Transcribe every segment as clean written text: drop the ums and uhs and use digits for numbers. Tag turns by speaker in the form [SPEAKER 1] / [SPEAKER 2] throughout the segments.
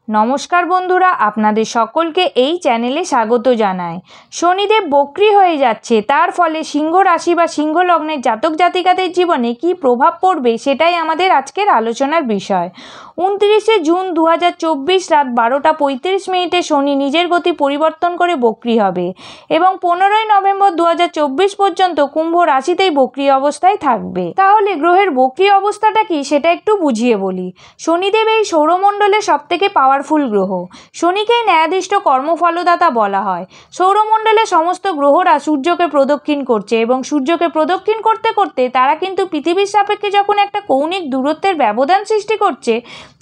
[SPEAKER 1] নমস্কার বন্ধুরা, আপনাদের সকলকে এই চ্যানেলে স্বাগত জানাই। শনিদেব বক্রী হয়ে যাচ্ছে, তার ফলে সিংহ রাশি বা সিংহ লগ্নের জাতক জাতিকাদের জীবনে কী প্রভাব পড়বে সেটাই আমাদের আজকের আলোচনার বিষয়। 29শে জুন 2024 রাত 12টা 35 মিনিটে শনি নিজের গতি পরিবর্তন করে বক্রী হবে এবং 15ই নভেম্বর 2024 পর্যন্ত কুম্ভ রাশিতেই বক্রী অবস্থায় থাকবে। তাহলে গ্রহের বক্রী অবস্থাটা কি সেটা একটু বুঝিয়ে বলি। শনিদেব এই সৌরমণ্ডলের সবথেকে পাওয়ারফুল গ্রহ। শনিকেই ন্যায়াধীষ্ঠ কর্মফলদাতা বলা হয়। সৌরমণ্ডলে সমস্ত গ্রহরা সূর্যকে প্রদক্ষিণ করছে এবং সূর্যকে প্রদক্ষিণ করতে করতে তারা কিন্তু পৃথিবীর সাপেক্ষে যখন একটা কৌণিক দূরত্বের ব্যবধান সৃষ্টি করছে,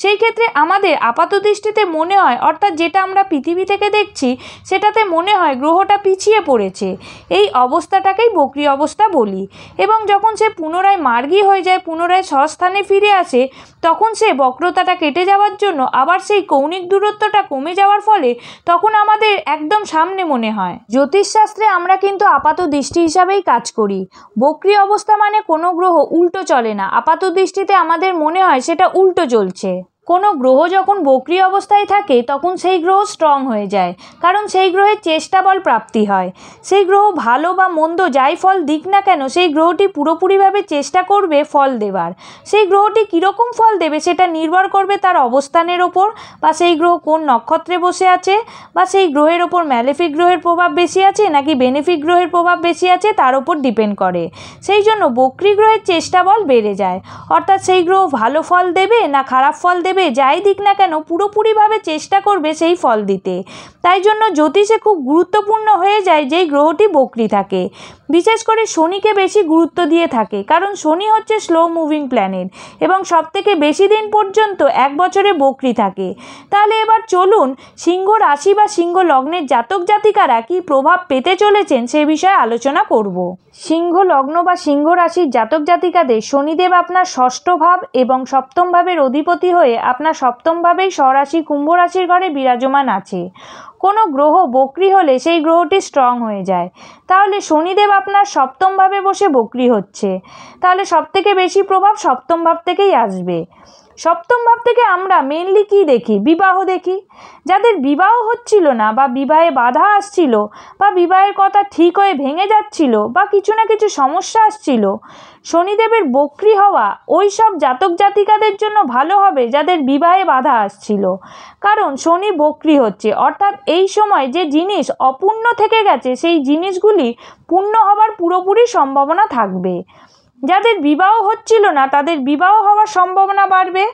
[SPEAKER 1] সেই ক্ষেত্রে আমাদের আপাত দৃষ্টিতে মনে হয়, অর্থাৎ যেটা আমরা পৃথিবী থেকে দেখছি সেটাতে মনে হয় গ্রহটা পিছিয়ে পড়েছে। এই অবস্থাটাকেই বক্রী অবস্থা বলি। এবং যখন সে পুনরায় মার্গী হয়ে যায়, পুনরায় স্বস্থানে ফিরে আসে, তখন সে বক্রতাটা কেটে যাওয়ার জন্য আবার সেই কৌণিক দূরত্বটা কমে যাওয়ার ফলে তখন আমাদের একদম সামনে মনে হয়। জ্যোতিষশাস্ত্রে আমরা কিন্তু আপাত দৃষ্টি হিসাবেই কাজ করি। বক্রী অবস্থা মানে কোনো গ্রহ উল্টো চলে না, আপাত দৃষ্টিতে আমাদের মনে হয় সেটা উল্টো চলছে। কোনো গ্রহ যখন বক্রী অবস্থায় থাকে তখন সেই গ্রহ স্ট্রং হয়ে যায়, কারণ সেই গ্রহের চেষ্টা বল প্রাপ্তি হয়। সেই গ্রহ ভালো বা মন্দ যাই ফল দিক না কেন, সেই গ্রহটি পুরোপুরিভাবে চেষ্টা করবে ফল দেবার। সেই গ্রহটি কীরকম ফল দেবে সেটা নির্ভর করবে তার অবস্থানের ওপর, বা সেই গ্রহ কোন নক্ষত্রে বসে আছে, বা সেই গ্রহের ওপর ম্যালেফিক গ্রহের প্রভাব বেশি আছে নাকি বেনিফিক গ্রহের প্রভাব বেশি আছে তার ওপর ডিপেন্ড করে। সেই জন্য বক্রী গ্রহের চেষ্টা বল বেড়ে যায়, অর্থাৎ সেই গ্রহ ভালো ফল দেবে না খারাপ ফল দেবে যাই দিক না কেন পুরোপুরিভাবে চেষ্টা করবে সেই ফল দিতে। তাই জন্য জ্যোতিষে খুব গুরুত্বপূর্ণ হয়ে যায় যেই গ্রহটি বক্রী থাকে। বিশেষ করে শনিকে বেশি গুরুত্ব দিয়ে থাকে, কারণ শনি হচ্ছে স্লো মুভিং প্ল্যানেট এবং সবথেকে বেশি দিন পর্যন্ত এক বছরে বক্রী থাকে। তাহলে এবার চলুন সিংহ রাশি বা সিংহ লগ্নের জাতক জাতিকারা কী প্রভাব পেতে চলেছেন সে বিষয়ে আলোচনা করব। সিংহ লগ্ন বা সিংহ রাশির জাতক জাতিকাদের শনিদেব আপনার ষষ্ঠ ভাব এবং সপ্তম ভাবের অধিপতি হয়ে আপনার সপ্তম ভাবেই স্বরাশি কুম্ভ রাশির ঘরে বিরাজমান আছে। কোনো গ্রহ বক্রী হলে সেই গ্রহটি স্ট্রং হয়ে যায়। তাহলে শনিদেব আপনার সপ্তম ভাবে বসে বক্রী হচ্ছে, তাহলে সবথেকে বেশি প্রভাব সপ্তম ভাব থেকেই আসবে। সপ্তম ভাব থেকে আমরা মেনলি কী দেখি? বিবাহ দেখি। যাদের বিবাহ হচ্ছিল না বা বিবাহে বাধা আসছিল বা বিবাহের কথা ঠিক হয়ে ভেঙে যাচ্ছিল বা কিছু না কিছু সমস্যা আসছিল, শনিদেবের বক্রী হওয়া ওই সব জাতক জাতিকাদের জন্য ভালো হবে যাদের বিবাহে বাধা আসছিল। কারণ শনি বক্রী হচ্ছে, অর্থাৎ এই সময় যে জিনিস অপূর্ণ থেকে গেছে সেই জিনিসগুলি পূর্ণ হবার পুরোপুরি সম্ভাবনা থাকবে। যাদের বিবাহ হচ্ছিল না তাদের বিবাহ হওয়ার সম্ভাবনা বাড়বে।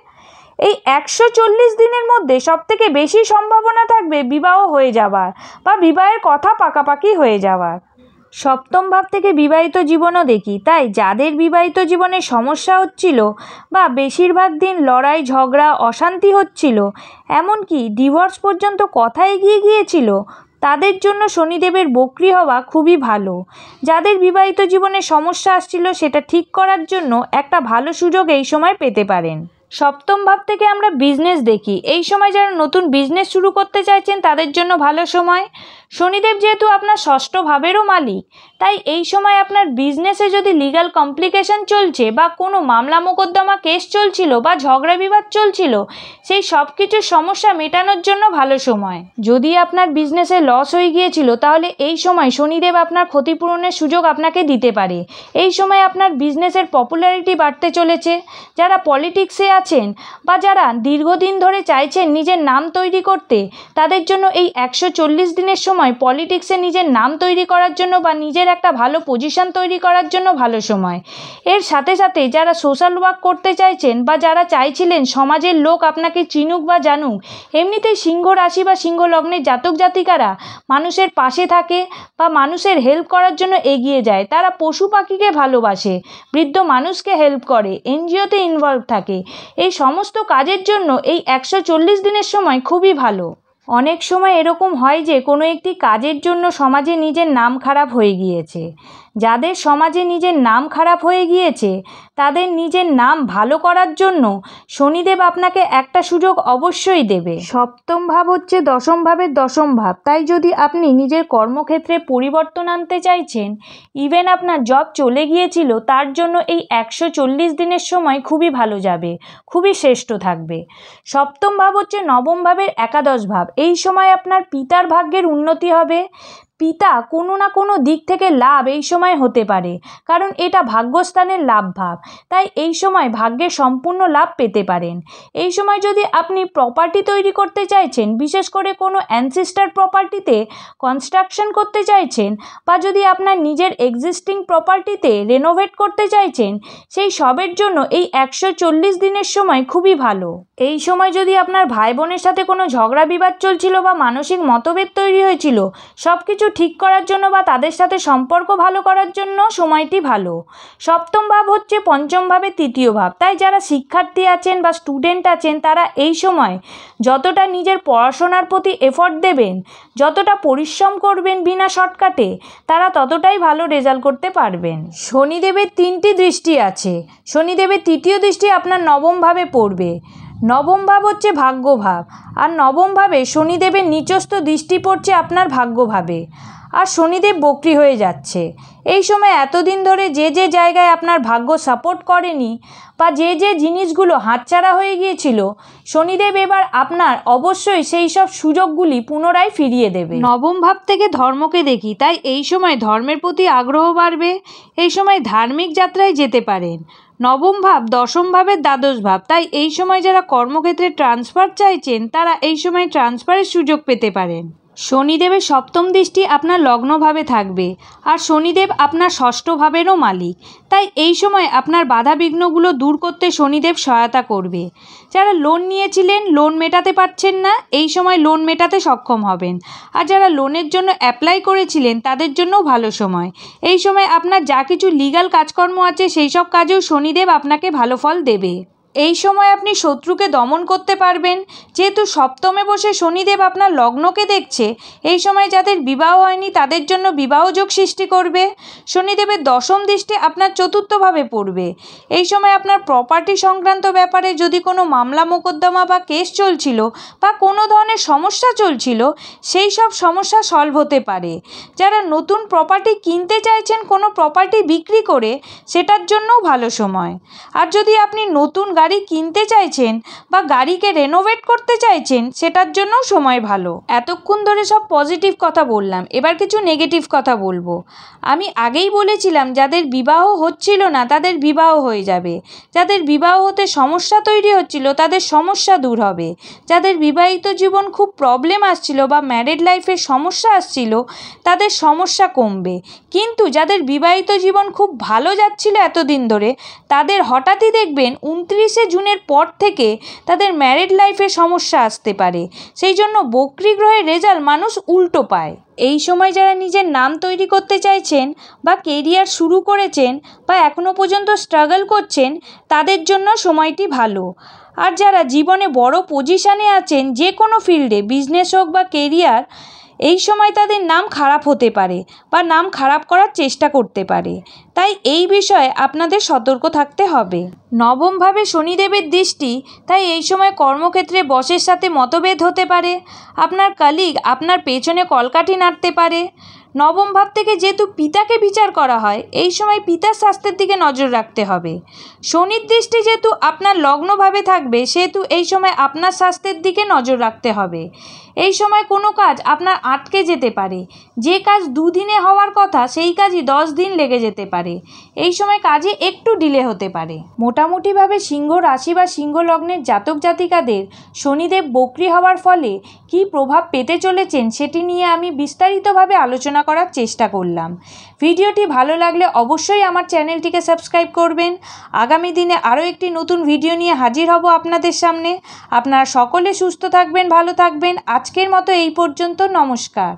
[SPEAKER 1] এই 140 দিনের মধ্যে সবথেকে বেশি সম্ভাবনা থাকবে বিবাহ হয়ে যাওয়ার বা বিবাহের কথা পাকাপাকি হয়ে যাওয়ার। সপ্তম ভাব থেকে বিবাহিত জীবনও দেখি। তাই যাদের বিবাহিত জীবনে সমস্যা হচ্ছিল বা বেশিরভাগ দিন লড়াই ঝগড়া অশান্তি হচ্ছিল, এমনকি ডিভোর্স পর্যন্ত কথা এগিয়ে গিয়েছিল, তাদের জন্য শনিদেবের বক্রী হওয়া খুবই ভালো। যাদের বিবাহিত জীবনে সমস্যা আসছিল সেটা ঠিক করার জন্য একটা ভালো সুযোগ এই সময় পেতে পারেন। সপ্তম ভাব থেকে আমরা বিজনেস দেখি। এই সময় যারা নতুন বিজনেস শুরু করতে চাইছেন তাদের জন্য ভালো সময়। শনিদেব যেহেতু আপনার ষষ্ঠ ভাবেরও মালিক, তাই এই সময় আপনার বিজনেসে যদি লিগ্যাল কমপ্লিকেশন চলছে বা কোনো মামলা মোকদ্দমা কেস চলছিল বা ঝগড়া বিবাদ চলছিল, সেই সব কিছুর সমস্যা মেটানোর জন্য ভালো সময়। যদি আপনার বিজনেসে লস হয়ে গিয়েছিল তাহলে এই সময় শনিদেব আপনার ক্ষতিপূরণের সুযোগ আপনাকে দিতে পারে। এই সময় আপনার বিজনেসের পপুলারিটি বাড়তে চলেছে। যারা পলিটিক্সে আছেন বা যারা দীর্ঘদিন ধরে চাইছেন নিজের নাম তৈরি করতে, তাদের জন্য এই 140 দিনের সময় পলিটিক্সে নিজের নাম তৈরি করার জন্য বা নিজের একটা ভালো পজিশন তৈরি করার জন্য ভালো সময়। এর সাথে সাথে যারা সোশ্যাল ওয়ার্ক করতে চাইছেন বা যারা চাইছিলেন সমাজের লোক আপনাকে চিনুক বা জানুক, এমনিতেই সিংহ রাশি বা সিংহ লগ্নের জাতক জাতিকারা মানুষের পাশে থাকে বা মানুষের হেল্প করার জন্য এগিয়ে যায়। তারা পশু পাখিকে ভালোবাসে, বৃদ্ধ মানুষকে হেল্প করে, এনজিওতে ইনভলভ থাকে। এই সমস্ত কাজের জন্য এই 140 দিনের সময় খুবই ভালো। অনেক সময় এরকম হয় যে কোনো একটি কাজের জন্য সমাজে নিজের নাম খারাপ হয়ে গিয়েছে, যাদের সমাজে নিজের নাম খারাপ হয়ে গিয়েছে তাদের নিজের নাম ভালো করার জন্য শনিদেব আপনাকে একটা সুযোগ অবশ্যই দেবে। সপ্তম ভাব হচ্ছে দশম ভাবের দশম ভাব, তাই যদি আপনি নিজের কর্মক্ষেত্রে পরিবর্তন আনতে চাইছেন, ইভেন আপনার জব চলে গিয়েছিল, তার জন্য এই 140 দিনের সময় খুবই ভালো যাবে, খুবই শ্রেষ্ঠ থাকবে। সপ্তম ভাব হচ্ছে নবম ভাবের একাদশ ভাব। এই সময় আপনার পিতার ভাগ্যের উন্নতি হবে। পিতা কোনো না কোনো দিক থেকে লাভ এই সময় হতে পারে, কারণ এটা ভাগ্যস্থানের লাভ ভাব, তাই এই সময় ভাগ্যের সম্পূর্ণ লাভ পেতে পারেন। এই সময় যদি আপনি প্রপার্টি তৈরি করতে চাইছেন, বিশেষ করে কোনো অ্যানসেস্টার প্রপার্টিতে কনস্ট্রাকশন করতে চাইছেন, বা যদি আপনার নিজের এক্সিস্টিং প্রপার্টিতে রেনোভেট করতে চাইছেন, সেই সবের জন্য এই 140 দিনের সময় খুবই ভালো। এই সময় যদি আপনার ভাই বোনের সাথে কোনো ঝগড়া বিবাদ চলছিল বা মানসিক মতভেদ তৈরি হয়েছিল, সব কিছু ঠিক করার জন্য বা তাদের সাথে সম্পর্ক ভালো করার জন্য সময়টি ভালো। সপ্তম ভাব হচ্ছে পঞ্চম ভাবের তৃতীয় ভাব, তাই যারা শিক্ষার্থী আছেন বা স্টুডেন্ট আছেন তারা এই সময় যতটা নিজের পড়াশোনার প্রতি এফর্ট দেবেন, যতটা পরিশ্রম করবেন বিনা শর্টকাটে, তারা ততটাই ভালো রেজাল্ট করতে পারবেন। শনিদেবের 3টি দৃষ্টি আছে। শনিদেবের তৃতীয় দৃষ্টি আপনার নবম ভাবে পড়বে। নবম ভাব হচ্ছে ভাগ্য ভাব, আর নবম ভাবে শনিদেবের নিচস্থ দৃষ্টি পড়ছে আপনার ভাগ্য ভাবে, আর শনিদেব বক্রি হয়ে যাচ্ছে। এই সময় এতদিন ধরে যে যে জায়গায় আপনার ভাগ্য সাপোর্ট করেনি বা যে যে জিনিসগুলো হাতছাড়া হয়ে গিয়েছিল, শনিদেব এবার আপনার অবশ্যই সেই সব সুযোগগুলি পুনরায় ফিরিয়ে দেবে। নবম ভাব থেকে ধর্মকে দেখি, তাই এই সময় ধর্মের প্রতি আগ্রহ বাড়বে। এই সময় ধার্মিক যাত্রায় যেতে পারেন। নবম ভাব দশম ভাবের দ্বাদশ ভাব, তাই এই সময় যারা কর্মক্ষেত্রে ট্রান্সফার চাইছেন তারা এই সময় ট্রান্সফারের সুযোগ পেতে পারেন। শনিদেবের সপ্তম দৃষ্টি আপনার লগ্নভাবে থাকবে, আর শনিদেব আপনার ষষ্ঠ ভাবেরও মালিক, তাই এই সময় আপনার বাধা বিঘ্নগুলো দূর করতে শনিদেব সহায়তা করবে। যারা লোন নিয়েছিলেন, লোন মেটাতে পারছেন না, এই সময় লোন মেটাতে সক্ষম হবেন। আর যারা লোনের জন্য অ্যাপ্লাই করেছিলেন তাদের জন্যও ভালো সময়। এই সময় আপনার যা কিছু লিগ্যাল কাজকর্ম আছে সেই সব কাজেও শনিদেব আপনাকে ভালো ফল দেবে। এই সময় আপনি শত্রুকে দমন করতে পারবেন, যেহেতু সপ্তমে বসে শনিদেব আপনার লগ্নকে দেখছে। এই সময় যাদের বিবাহ হয়নি তাদের জন্য বিবাহযোগ সৃষ্টি করবে। শনিদেবের দশম দৃষ্টি আপনার চতুর্থভাবে পড়বে। এই সময় আপনার প্রপার্টি সংক্রান্ত ব্যাপারে যদি কোনো মামলা মোকদ্দমা বা কেস চলছিল বা কোনো ধরনের সমস্যা চলছিল, সেই সব সমস্যা সলভ হতে পারে। যারা নতুন প্রপার্টি কিনতে চাইছেন কোনো প্রপার্টি বিক্রি করে, সেটার জন্যও ভালো সময়। আর যদি আপনি নতুন গাড়ি কিনতে চাইছেন বা গাড়িকে রেনোভেট করতে চাইছেন, সেটার জন্যও সময় ভালো। এতক্ষণ ধরে সব পজিটিভ কথা বললাম, এবার কিছু নেগেটিভ কথা বলবো। আমি আগেই বলেছিলাম যাদের বিবাহ হচ্ছিল না তাদের বিবাহ হয়ে যাবে, যাদের বিবাহ হতে সমস্যা তৈরি হচ্ছিল তাদের সমস্যা দূর হবে, যাদের বিবাহিত জীবন খুব প্রবলেম আসছিল বা ম্যারিড লাইফে সমস্যা আসছিল তাদের সমস্যা কমবে। কিন্তু যাদের বিবাহিত জীবন খুব ভালো যাচ্ছিল এতদিন ধরে, তাদের হঠাৎই দেখবেন 29শে জুনের পর থেকে তাদের ম্যারিড লাইফে সমস্যা আসতে পারে। সেই জন্য বক্রী গ্রহের রেজাল্ট মানুষ উল্টো পায়। এই সময় যারা নিজের নাম তৈরি করতে চাইছেন বা কেরিয়ার শুরু করেছেন বা এখনও পর্যন্ত স্ট্রাগল করছেন, তাদের জন্য সময়টি ভালো। আর যারা জীবনে বড় পজিশানে আছেন, যে কোনো ফিল্ডে, বিজনেস হোক বা কেরিয়ার, এই সময় তাদের নাম খারাপ হতে পারে বা নাম খারাপ করার চেষ্টা করতে পারে, তাই এই বিষয়ে আপনাদের সতর্ক থাকতে হবে। নবম ভাবে শনিদেবের দৃষ্টি, তাই এই সময় কর্মক্ষেত্রে বসের সাথে মতভেদ হতে পারে, আপনার কলিগ আপনার পেছনে কলকাঠি নাড়তে পারে। নবম ভাব থেকে যেহেতু পিতাকে বিচার করা হয়, এই সময় পিতার স্বাস্থ্যের দিকে নজর রাখতে হবে। শনির দৃষ্টি যেহেতু আপনার লগ্নভাবে থাকবে, সেহেতু এই সময় আপনার স্বাস্থ্যের দিকে নজর রাখতে হবে। এই সময় কোনো কাজ আপনার আটকে যেতে পারে, যে কাজ 2 দিনে হওয়ার কথা সেই কাজই 10 দিন লেগে যেতে পারে। এই সময় কাজে একটু ডিলে হতে পারে। মোটামুটিভাবে সিংহ রাশি বা সিংহ লগ্নের জাতক জাতিকাদের শনিদেব বক্রী হওয়ার ফলে কী প্রভাব পেতে চলেছেন সেটি নিয়ে আমি বিস্তারিতভাবে আলোচনা করার চেষ্টা করলাম। ভিডিওটি ভালো লাগলে অবশ্যই আমার চ্যানেলটিকে সাবস্ক্রাইব করবেন। আগামী দিনে আরও একটি নতুন ভিডিও নিয়ে হাজির হব আপনাদের সামনে। আপনারা সকলে সুস্থ থাকবেন, ভালো থাকবেন। আজকের মতো এই পর্যন্ত, নমস্কার।